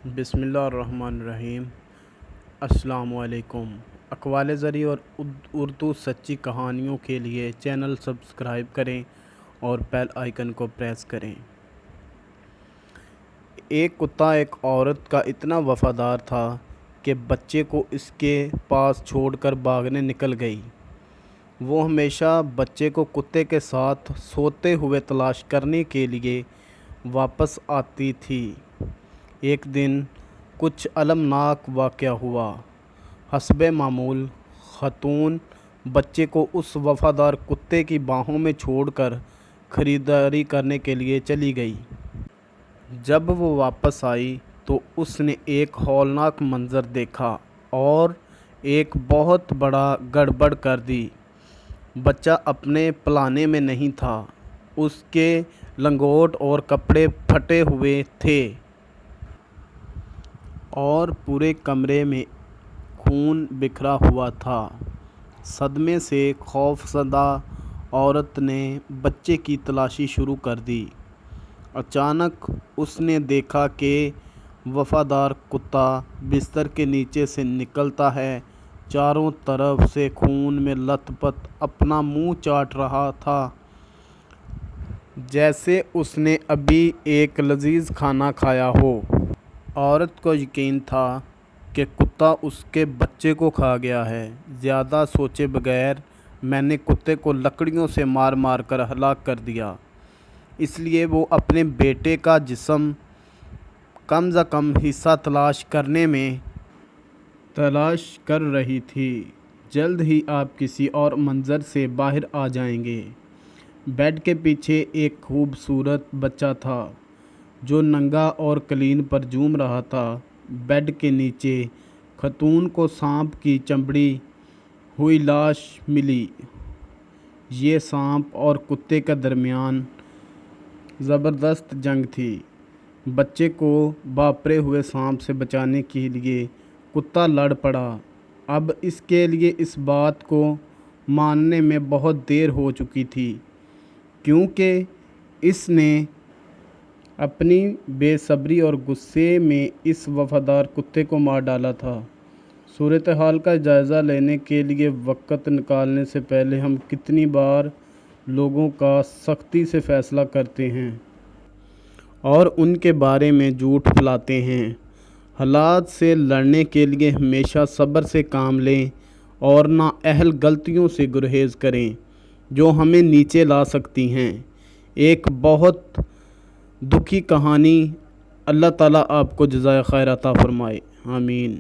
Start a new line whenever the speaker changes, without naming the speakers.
بسم اللہ الرحمن الرحیم۔ السلام علیکم۔ اقوال زرعی اور اردو سچی کہانیوں کے لیے چینل سبسکرائب کریں اور بیل آئیکن کو پریس کریں۔ ایک کتا ایک عورت کا اتنا وفادار تھا کہ بچے کو اس کے پاس چھوڑ کر بھاگنے نکل گئی۔ وہ ہمیشہ بچے کو کتے کے ساتھ سوتے ہوئے تلاش کرنے کے لیے واپس آتی تھی۔ ایک دن کچھ المناک واقعہ ہوا۔ حسب معمول خاتون بچے کو اس وفادار کتے کی باہوں میں چھوڑ کر خریداری کرنے کے لیے چلی گئی۔ جب وہ واپس آئی تو اس نے ایک ہولناک منظر دیکھا اور ایک بہت بڑا گڑبڑ کر دی۔ بچہ اپنے پلانے میں نہیں تھا۔ اس کے لنگوٹ اور کپڑے پھٹے ہوئے تھے اور پورے کمرے میں خون بکھرا ہوا تھا۔ صدمے سے خوفزدہ عورت نے بچے کی تلاشی شروع کر دی۔ اچانک اس نے دیکھا کہ وفادار کتا بستر کے نیچے سے نکلتا ہے، چاروں طرف سے خون میں لت پت اپنا منہ چاٹ رہا تھا، جیسے اس نے ابھی ایک لذیذ کھانا کھایا ہو۔ عورت کو یقین تھا کہ کتا اس کے بچے کو کھا گیا ہے۔ زیادہ سوچے بغیر میں نے کتے کو لکڑیوں سے مار مار کر ہلاک کر دیا۔ اس لیے وہ اپنے بیٹے کا جسم کم از کم حصہ تلاش کر رہی تھی۔ جلد ہی آپ کسی اور منظر سے باہر آ جائیں گے۔ بیڈ کے پیچھے ایک خوبصورت بچہ تھا جو ننگا اور قالین پر جھوم رہا تھا۔ بیڈ کے نیچے خاتون کو سانپ کی چمڑی ہوئی لاش ملی۔ یہ سانپ اور کتے کے درمیان زبردست جنگ تھی۔ بچے کو بھاپڑے ہوئے سانپ سے بچانے کے لیے کتا لڑ پڑا۔ اب اس کے لیے اس بات کو ماننے میں بہت دیر ہو چکی تھی، کیونکہ اس نے اپنی بے صبری اور غصے میں اس وفادار کتے کو مار ڈالا تھا۔ صورتحال کا جائزہ لینے کے لیے وقت نکالنے سے پہلے ہم کتنی بار لوگوں کا سختی سے فیصلہ کرتے ہیں اور ان کے بارے میں جھوٹ پھیلاتے ہیں۔ حالات سے لڑنے کے لیے ہمیشہ صبر سے کام لیں اور نااہل غلطیوں سے گریز کریں جو ہمیں نیچے لا سکتی ہیں۔ ایک بہت دکھی کہانی۔ اللہ تعالیٰ آپ کو جزائے خیر عطا فرمائے۔ آمین۔